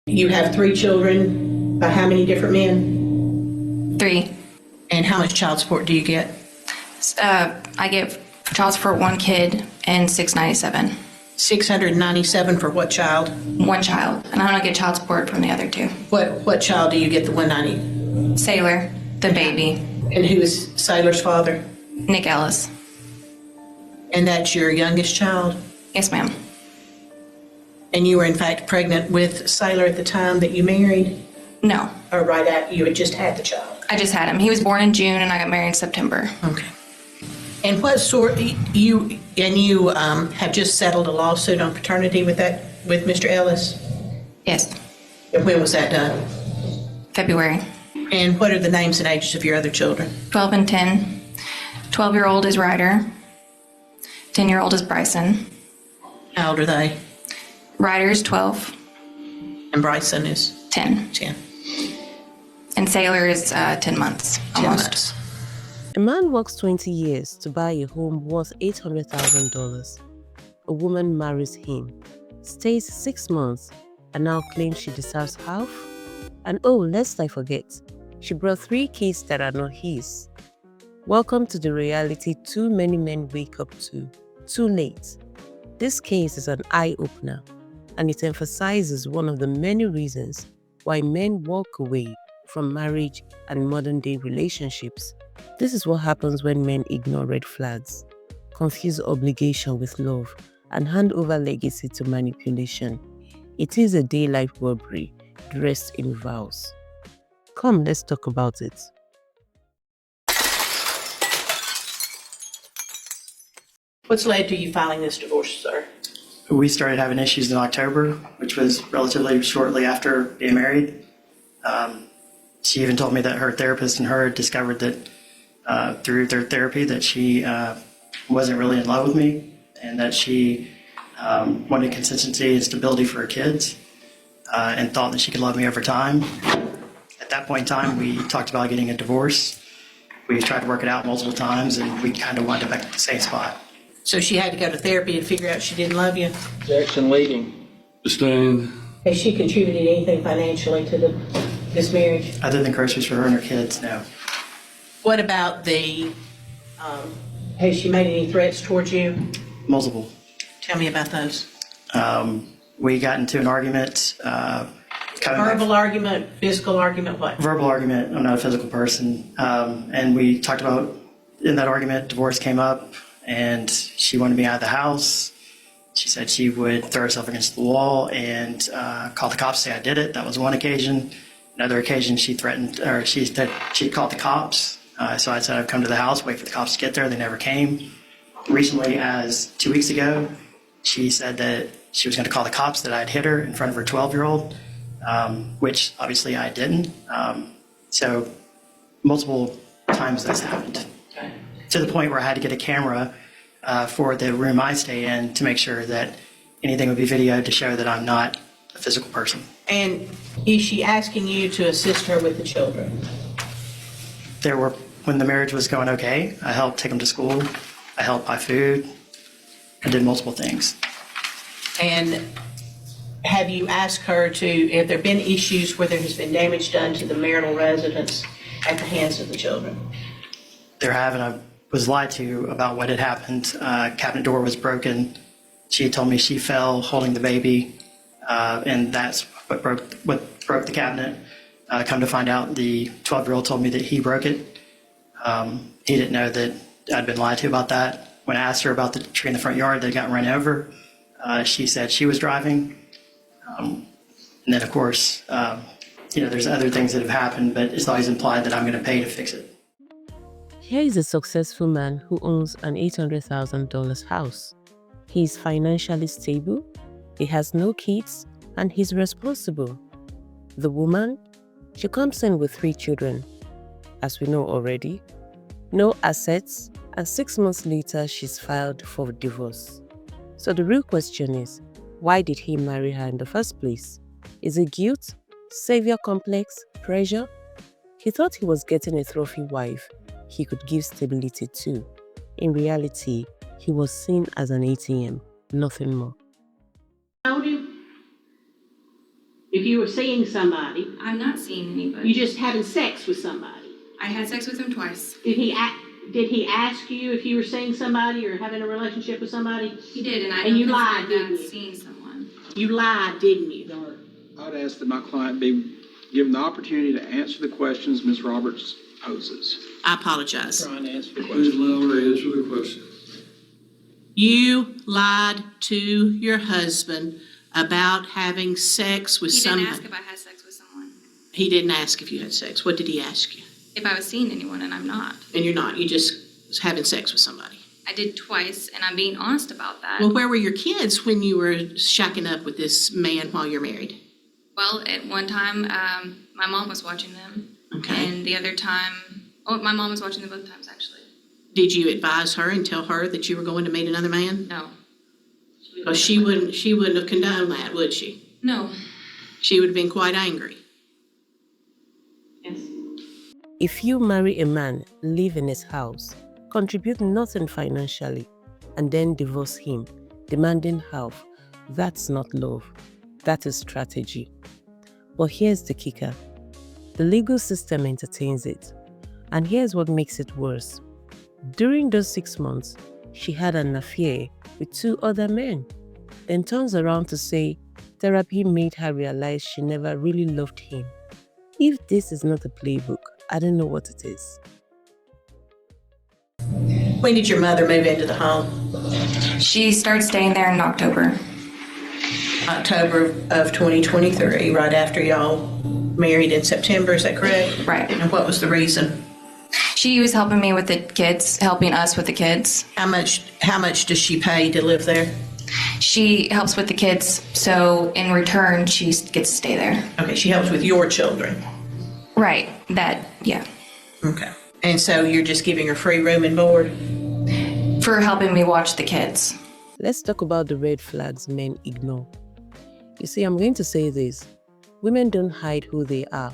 You have 3 children by how many different men? 3. And how much child support do you get? I get child support 1 kid and $697. $697 for what child? 1 child, and I don't get child support from the other 2. What child do you get the $190? Sailor, the baby, And who is Sailor's father? Nick Ellis. And that's your youngest child? Yes, ma'am. And you were in fact pregnant with Sailor at the time that you married? No, Or right after you had just had the child? I just had him. He was born in June, and I got married in September. Okay. And what sort, you have just settled a lawsuit on paternity with Mr. Ellis? Yes, And when was that done? February. And what are the names and ages of your other children? 12 and 10. 12-year-old is Ryder. 10-year-old is Bryson. How old are they? Ryder is 12. And Bryson is 10. 10. And Sailor is 10 months, 10 almost. months. A man works 20 years to buy a home worth $800,000. A woman marries him, stays 6 months, and now claims she deserves half? And oh, lest I forget, she brought 3 kids that are not his. Welcome to the reality too many men wake up to, too late. This case is an eye-opener, and it emphasizes one of the many reasons why men walk away from marriage and modern-day relationships. This is what happens when men ignore red flags, confuse obligation with love, and hand over legacy to manipulation. It is a daylight robbery dressed in vows. Come, let's talk about it. What's led to you filing this divorce, sir? We started having issues in October, which was relatively shortly after being married. She even told me that her therapist and her had discovered that through their therapy that she wasn't really in love with me, and that she wanted consistency and stability for her kids, and thought that she could love me over time. At that point in time, we talked about getting a divorce. We tried to work it out multiple times, and we kind of wound up back at the same spot. So she had to go to therapy to figure out she didn't love you. Jackson leading. Sustained. Has she contributed anything financially to this marriage? Other than groceries for her and her kids, no. What about has she made any threats towards you? Multiple. Tell me about those. We got into an argument. Verbal argument, physical argument, what? Verbal argument. I'm not a physical person. And we talked about, in that argument, divorce came up, and she wanted me out of the house. She said she would throw herself against the wall and call the cops, say I did it. That was one occasion. Another occasion, she threatened, or she said she'd called the cops. So I said I'd come to the house, wait for the cops to get there. They never came. Recently, as 2 weeks ago, she said that she was going to call the cops, that I'd hit her in front of her 12-year-old, which obviously I didn't. So multiple times that's happened. To the point where I had to get a camera for the room I stay in to make sure that anything would be videoed to show that I'm not a physical person. And is she asking you to assist her with the children? When the marriage was going okay, I helped take them to school. I helped buy food. I did multiple things. And have you asked her have there been issues where there has been damage done to the marital residence at the hands of the children? There have, and I was lied to about what had happened. Cabinet door was broken. She told me she fell holding the baby, and that's what broke the cabinet. Come to find out, the 12-year-old told me that he broke it. He didn't know that I'd been lied to about that. When I asked her about the tree in the front yard that got run over, she said she was driving. And then, of course, there's other things that have happened, but it's always implied that I'm going to pay to fix it. Here is a successful man who owns an $800,000 house. He is financially stable, he has no kids, and he's responsible. The woman, she comes in with 3 children, as we know already, no assets, and 6 months later she's filed for divorce. So the real question is, why did he marry her in the first place? Is it guilt, savior complex, pressure? He thought he was getting a trophy wife he could give stability to. In reality, he was seen as an ATM, nothing more. Told you? If you were seeing somebody, I'm not seeing anybody. you just having sex with somebody. I had sex with him twice. Did he ask you if you were seeing somebody or having a relationship with somebody? He did, and I And don't you consider lied, that didn't you? seeing someone. You lied, didn't you? I'd ask that my client be given the opportunity to answer the questions Ms. Roberts poses. I apologize. Trying to answer the Please question. allow her to answer the question. You lied to your husband about having sex with He didn't somebody. ask if I had sex with someone. He didn't ask if you had sex. What did he ask you? If I was seeing anyone, and I'm not. And you're not. You just was having sex with somebody. I did twice, and I'm being honest about that. Well, where were your kids when you were shacking up with this man while you're married? Well, at one time, my mom was watching them. Okay. And the other time, my mom was watching them both times, actually. Did you advise her and tell her that you were going to meet another man? No. Because she wouldn't have condoned that, would she? No. She would have been quite angry. Yes. If you marry a man, live in his house, contribute nothing financially, and then divorce him, demanding half, that's not love. That is strategy. But here's the kicker. The legal system entertains it. And here's what makes it worse. During those 6 months, she had an affair with 2 other men, then turns around to say therapy made her realize she never really loved him. If this is not a playbook, I don't know what it is. When did your mother move into the home? She started staying there in October. October of 2023, right after y'all married in September, is that correct? Right. And what was the reason? She was helping me with the kids, helping us with the kids. How much does she pay to live there? She helps with the kids, so in return, she gets to stay there. Okay, she helps with your children. Right. Yeah. Okay. And so you're just giving her free room and board? For helping me watch the kids. Let's talk about the red flags men ignore. You see, I'm going to say this. Women don't hide who they are.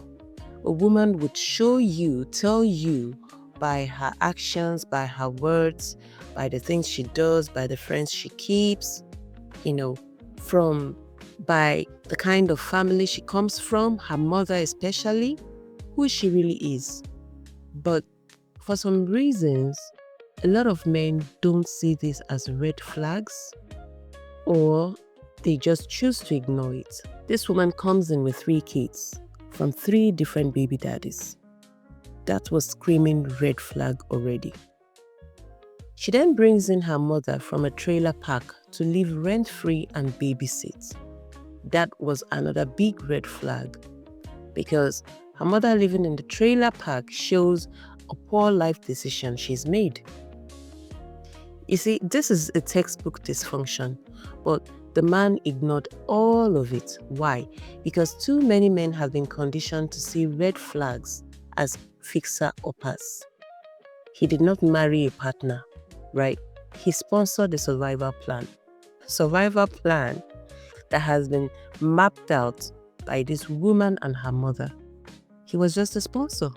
A woman would show you, tell you by her actions, by her words, by the things she does, by the friends she keeps, by the kind of family she comes from, her mother especially, who she really is. But for some reasons, a lot of men don't see this as red flags, or they just choose to ignore it. This woman comes in with 3 kids from 3 different baby daddies. That was screaming red flag already. She then brings in her mother from a trailer park to live rent-free and babysit. That was another big red flag, because her mother living in the trailer park shows a poor life decision she's made. You see, this is a textbook dysfunction, but the man ignored all of it. Why? Because too many men have been conditioned to see red flags as fixer-uppers. He did not marry a partner, right? He sponsored a survival plan. Survival plan that has been mapped out by this woman and her mother. He was just a sponsor.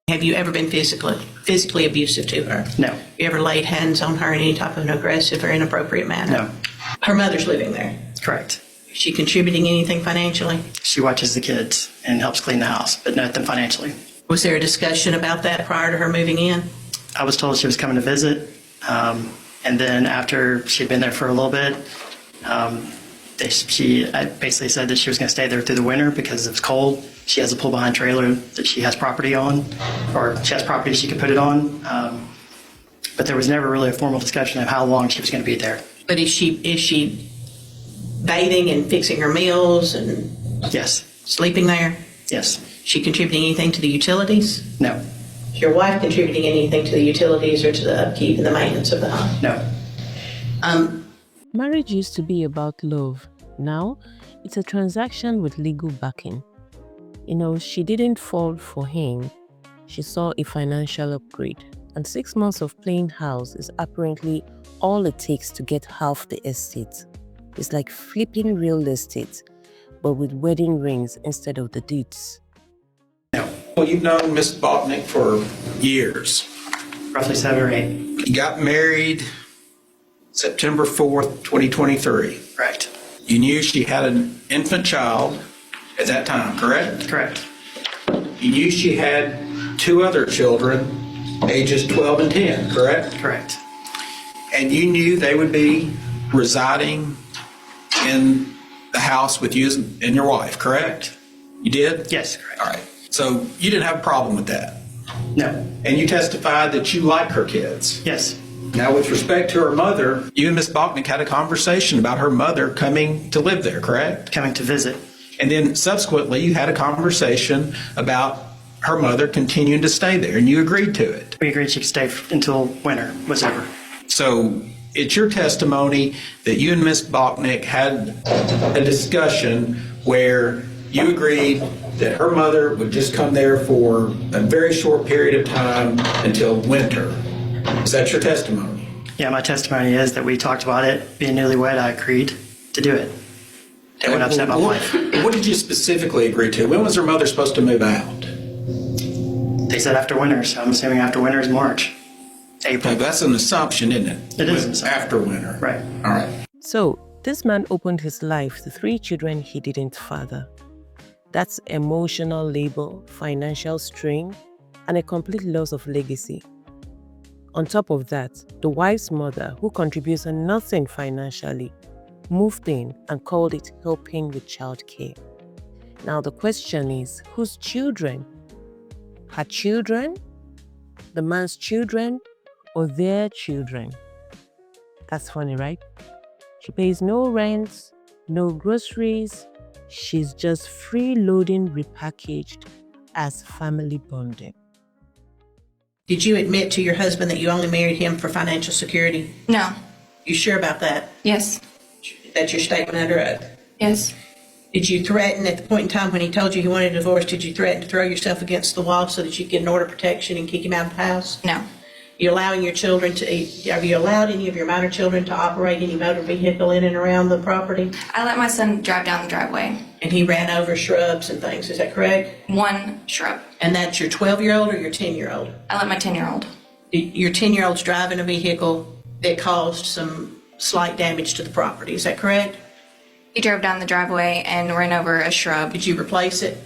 Have you ever been physically abusive to her? No. You ever laid hands on her in any type of an aggressive or inappropriate manner? No. Her mother's living there. Correct. Is she contributing anything financially? She watches the kids and helps clean the house, but nothing financially. Was there a discussion about that prior to her moving in? I was told she was coming to visit, and then after she'd been there for a little bit, she basically said that she was going to stay there through the winter because it was cold. She has a pull-behind trailer that she has property on, or she has property she could put it on. But there was never really a formal discussion of how long she was going to be there. But is she bathing and fixing her meals and Yes. sleeping there? Yes. She contributing anything to the utilities? No. Is your wife contributing anything to the utilities or to the upkeep and the maintenance of the home? No. Marriage used to be about love. Now, it's a transaction with legal backing. She didn't fall for him. She saw a financial upgrade. And 6 months of playing house is apparently all it takes to get half the estate. It's like flipping real estate, but with wedding rings instead of the deeds. No. Well, you've known Miss Botnick for years. Roughly 7 or 8. You got married September 4th, 2023. Correct. You knew she had an infant child at that time, correct? Correct. You knew she had 2 other children, ages 12 and 10, correct? Correct. And you knew they would be residing in the house with you and your wife, correct? You did? Yes, correct. All right. So you didn't have a problem with that? No. And you testified that you like her kids? Yes. Now, with respect to her mother, you and Ms. Bachnick had a conversation about her mother coming to live there, correct? Coming to visit. And then subsequently, you had a conversation about her mother continuing to stay there, and you agreed to it. We agreed she could stay until winter was over. So it's your testimony that you and Ms. Bachnick had a discussion where you agreed that her mother would just come there for a very short period of time until winter. Is that your testimony? Yeah, my testimony is that we talked about it. Being newlywed, I agreed to do it. It would upset my wife. What did you specifically agree to? When was her mother supposed to move out? They said after winter, so I'm assuming after winter is March. April. Okay, that's an assumption, isn't it? It is an assumption. After winter. Right. All right. So, this man opened his life to 3 children he didn't father. That's emotional labor, financial strain, and a complete loss of legacy. On top of that, the wife's mother, who contributes nothing financially, moved in and called it helping with childcare. Now the question is, whose children? Her children? The man's children? Or their children? That's funny, right? She pays no rent, no groceries. She's just freeloading repackaged as family bonding. Did you admit to your husband that you only married him for financial security? No. You sure about that? Yes. That's your statement under oath? Yes. Did you threaten at the point in time when he told you he wanted a divorce, did you threaten to throw yourself against the wall so that you could get an order of protection and kick him out of the house? No. You allowing your children to, have you allowed any of your minor children to operate any motor vehicle in and around the property? I let my son drive down the driveway. And he ran over shrubs and things, is that correct? 1 shrub. And that's your 12-year-old or your 10-year-old? I let my 10-year-old. Your 10-year-old's driving a vehicle that caused some slight damage to the property, is that correct? He drove down the driveway and ran over a shrub. Did you replace it?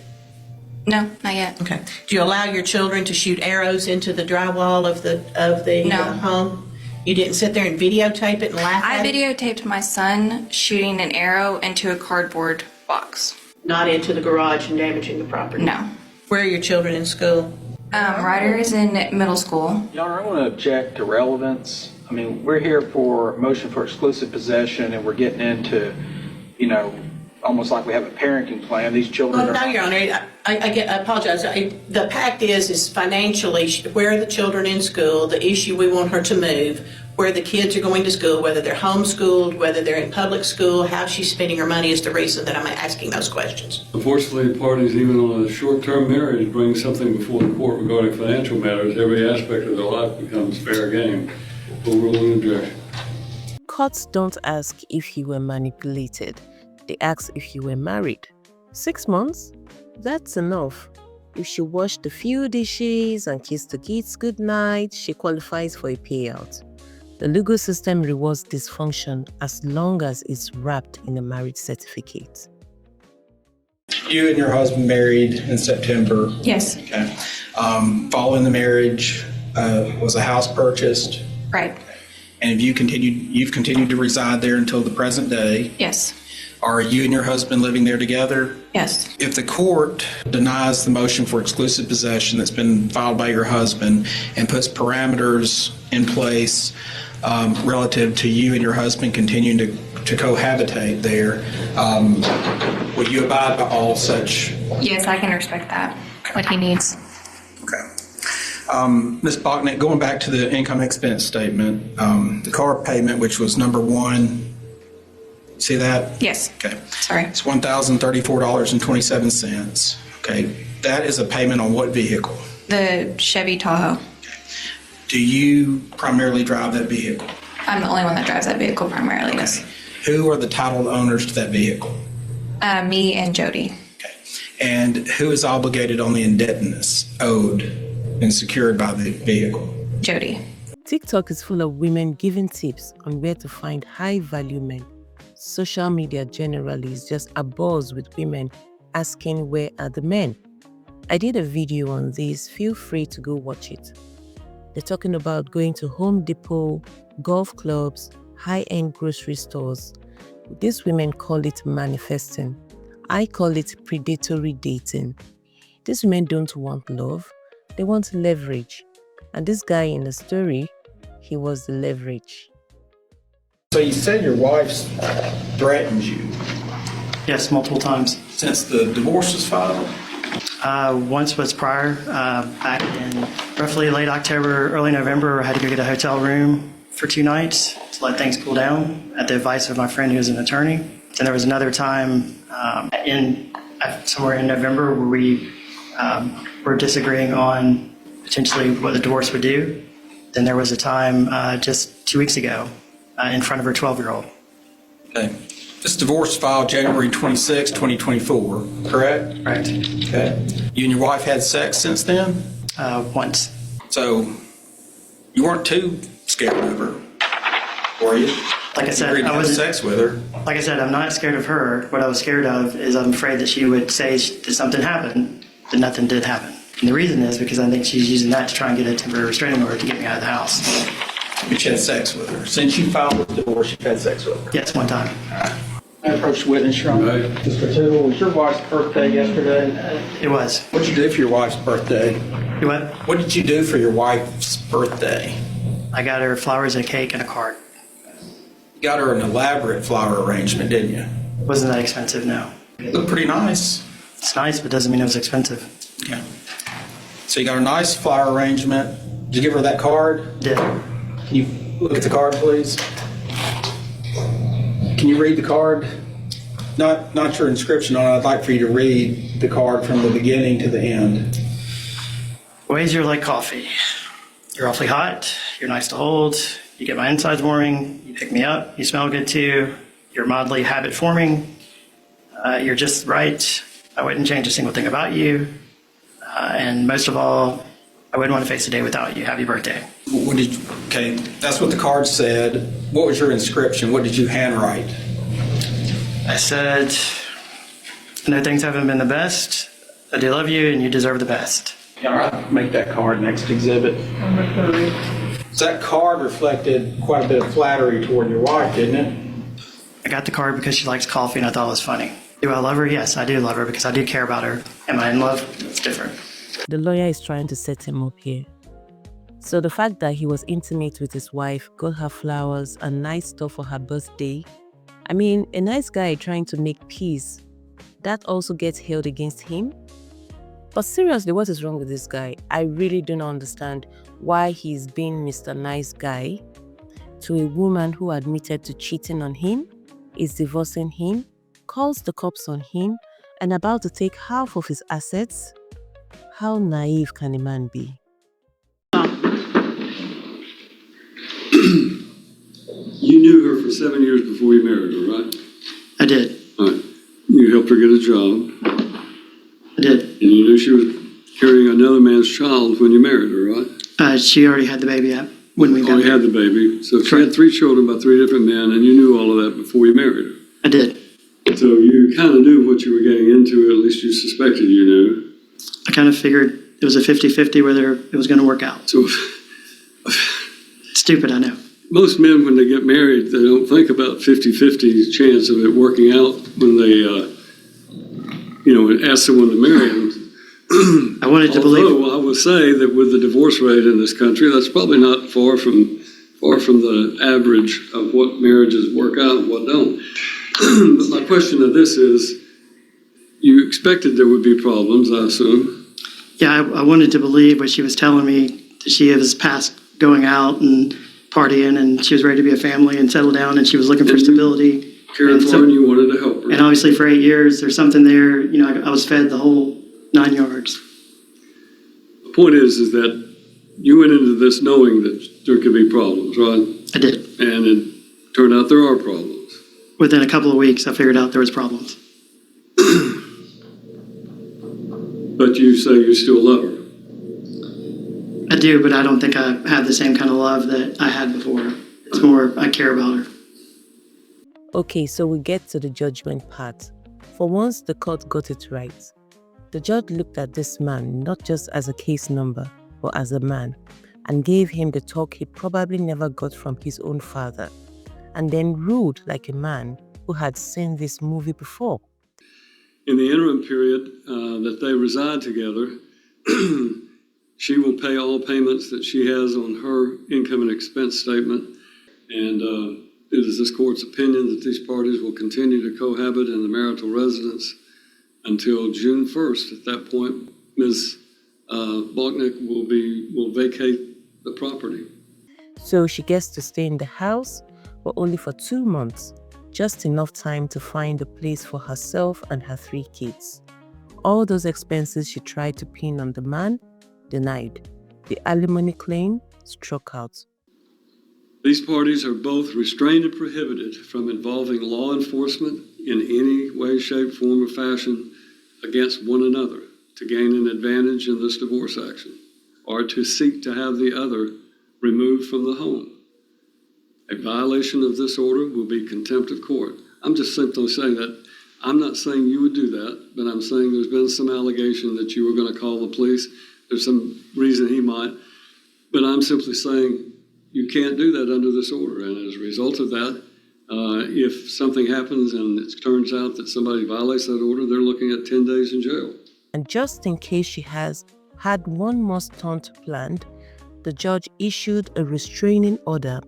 No, not yet. Okay. Do you allow your children to shoot arrows into the drywall of the No. home? You didn't sit there and videotape it and laugh I at it? videotaped my son shooting an arrow into a cardboard box. Not into the garage and damaging the property? No. Where are your children in school? Ryder is in middle school. Your Honor, I want to object to relevance. I mean, we're here for a motion for exclusive possession, and we're getting into, almost like we have a parenting plan. These children Well, no, Your Honor, I apologize. The pact is financially, where are the children in school? The issue, we want her to move, where the kids are going to school, whether they're homeschooled, whether they're in public school, how she's spending her money is the reason that I'm asking those questions. Unfortunately, parties, even on a short-term marriage, bring something before the court regarding financial matters. Every aspect of their life becomes fair game. Overruling objection. Courts don't ask if you were manipulated. They ask if you were married. 6 months? That's enough. If she washed a few dishes and kissed the kids goodnight, she qualifies for a payout. The legal system rewards dysfunction as long as it's wrapped in a marriage certificate. You and your husband married in September. Yes. Okay. Following the marriage, was a house purchased? Right. And you've continued to reside there until the present day. Yes. Are you and your husband living there together? Yes. If the court denies the motion for exclusive possession that's been filed by your husband and puts parameters in place relative to you and your husband continuing to cohabitate there, will you abide by all such? Yes, I can respect that. What he needs. Okay. Ms. Bachnick, going back to the income expense statement, the car payment, which was number 1, see that? Yes. Okay. Sorry. It's $1,034.27. Okay. That is a payment on what vehicle? The Chevy Tahoe. Do you primarily drive that vehicle? I'm the only one that drives that vehicle primarily, yes. Who are the titled owners to that vehicle? Me and Jody. Okay. And who is obligated on the indebtedness owed and secured by the vehicle? Jody. TikTok is full of women giving tips on where to find high-value men. Social media generally is just abuzz with women asking where are the men. I did a video on this, feel free to go watch it. They're talking about going to Home Depot, golf clubs, high-end grocery stores. These women call it manifesting. I call it predatory dating. These women don't want love, they want leverage. And this guy in the story, he was the leverage. So you said your wife's threatened you Yes, multiple times. since the divorce was filed? Once was prior, back in roughly late October, early November. I had to go get a hotel room for 2 nights to let things cool down at the advice of my friend who is an attorney. And there was another time somewhere in November where we were disagreeing on potentially what the divorce would do. Then there was a time just 2 weeks ago in front of her 12-year-old. Okay. This divorce filed January 26, 2024, correct? Right. Okay. You and your wife had sex since then? Once. So you weren't too scared of her, were you? Like I You said, agreed to I have wasn't. sex with her. Like I said, I'm not scared of her. What I was scared of is I'm afraid that she would say that something happened, that nothing did happen. And the reason is because I think she's using that to try and get a temporary restraining order to get me out of the house. But you had sex with her. Since you filed the divorce, you've had sex with her. Yes, one time. I approached the witness, Your Honor. Right. Mr. Tootle, was your wife's birthday yesterday? It was. What'd you do for your wife's birthday? You what? What did you do for your wife's birthday? I got her flowers, a cake, and a card. You got her an elaborate flower arrangement, didn't you? Wasn't that expensive? No. It looked pretty nice. It's nice, but doesn't mean it was expensive. Yeah. So you got a nice flower arrangement. Did you give her that card? Did. Can you look at the card, please? Can you read the card? Not your inscription on it. I'd like for you to read the card from the beginning to the end. Ways you're like coffee. You're awfully hot. You're nice to hold. You get my insides warming. You pick me up. You smell good too. You're mildly habit forming. You're just right. I wouldn't change a single thing about you. And most of all, I wouldn't want to face a day without you. Happy birthday. What did you, okay, that's what the card said. What was your inscription? What did you handwrite? I said, I know things haven't been the best. I do love you and you deserve the best. Yeah, I'll make that card next exhibit. So that card reflected quite a bit of flattery toward your wife, didn't it? I got the card because she likes coffee and I thought it was funny. Do I love her? Yes, I do love her because I do care about her. Am I in love? It's different. The lawyer is trying to set him up here. So the fact that he was intimate with his wife, got her flowers and nice stuff for her birthday, I mean, a nice guy trying to make peace, that also gets held against him? But seriously, what is wrong with this guy? I really do not understand why he's being Mr. Nice Guy to a woman who admitted to cheating on him, is divorcing him, calls the cops on him, and about to take half of his assets. How naive can a man be? You knew her for 7 years before you married her, right? I did. All right. You helped her get a job, I did. and you knew she was carrying another man's child when you married her, right? She already had the baby when we got Already married. had the baby. So she had 3 children by 3 different men, and you knew all of that before you married her. I did. So you kind of knew what you were getting into, or at least you suspected you knew. I kind of figured it was a 50-50 whether it was going to work out. So Stupid, I know. most men, when they get married, they don't think about 50-50 chance of it working out when they, ask someone to marry them. I wanted to believe. Although I would say that with the divorce rate in this country, that's probably not far from the average of what marriages work out and what don't. But my question to this is, you expected there would be problems, I assume. Yeah, I wanted to believe what she was telling me, that she was past going out and partying and she was ready to be a family and settle down and she was looking for stability. Cared And for so- her and you wanted to help her. And obviously for 8 years, there's something there, I was fed the whole 9 yards. The point is that you went into this knowing that there could be problems, right? I did. And it turned out there are problems. Within a couple of weeks, I figured out there was problems. But you say you still love her. At do, but I don't think I have the same kind of love that I had before. It's more, I care about her. Okay, so we get to the judgment part. For once, the court got it right. The judge looked at this man not just as a case number, but as a man, and gave him the talk he probably never got from his own father, and then ruled like a man who had seen this movie before. In the interim period that they reside together, she will pay all payments that she has on her income and expense statement. And it is this court's opinion that these parties will continue to cohabit in the marital residence until June 1st. At that point, Ms. Balknick will vacate the property. So she gets to stay in the house, but only for 2 months, just enough time to find a place for herself and her 3 kids. All those expenses she tried to pin on the man, denied. The alimony claim struck out. These parties are both restrained and prohibited from involving law enforcement in any way, shape, form, or fashion against one another to gain an advantage in this divorce action or to seek to have the other removed from the home. A violation of this order will be contempt of court. I'm just simply saying that. I'm not saying you would do that, but I'm saying there's been some allegation that you were going to call the police. There's some reason he might, but I'm simply saying you can't do that under this order. And as a result of that, if something happens and it turns out that somebody violates that order, they're looking at 10 days in jail. And just in case she has had one more stunt planned, the judge issued a restraining order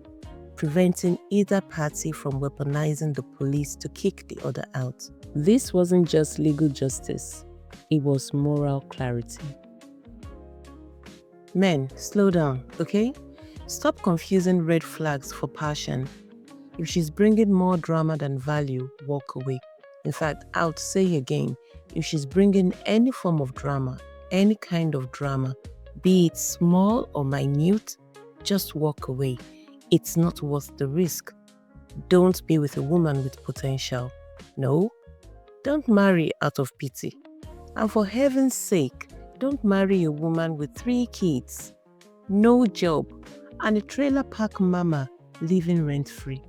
preventing either party from weaponizing the police to kick the other out. This wasn't just legal justice, it was moral clarity. Men, slow down, okay? Stop confusing red flags for passion. If she's bringing more drama than value, walk away. In fact, I would say again, if she's bringing any form of drama, any kind of drama, be it small or minute, just walk away. It's not worth the risk. Don't be with a woman with potential. No, don't marry out of pity. And for heaven's sake, don't marry a woman with 3 kids, no job, and a trailer park mama living rent-free.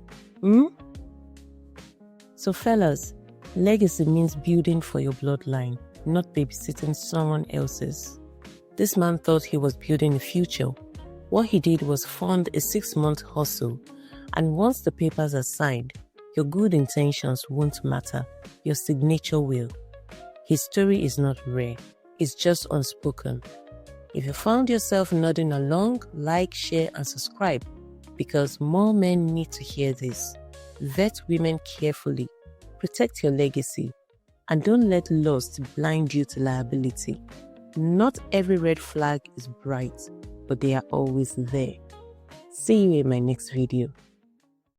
So fellas, legacy means building for your bloodline, not babysitting someone else's. This man thought he was building a future. What he did was fund a 6-month hustle, and once the papers are signed, your good intentions won't matter, your signature will. His story is not rare, it's just unspoken. If you found yourself nodding along, like, share, and subscribe, because more men need to hear this. Vet women carefully, protect your legacy, and don't let lust blind you to liability. Not every red flag is bright, but they are always there. See you in my next video.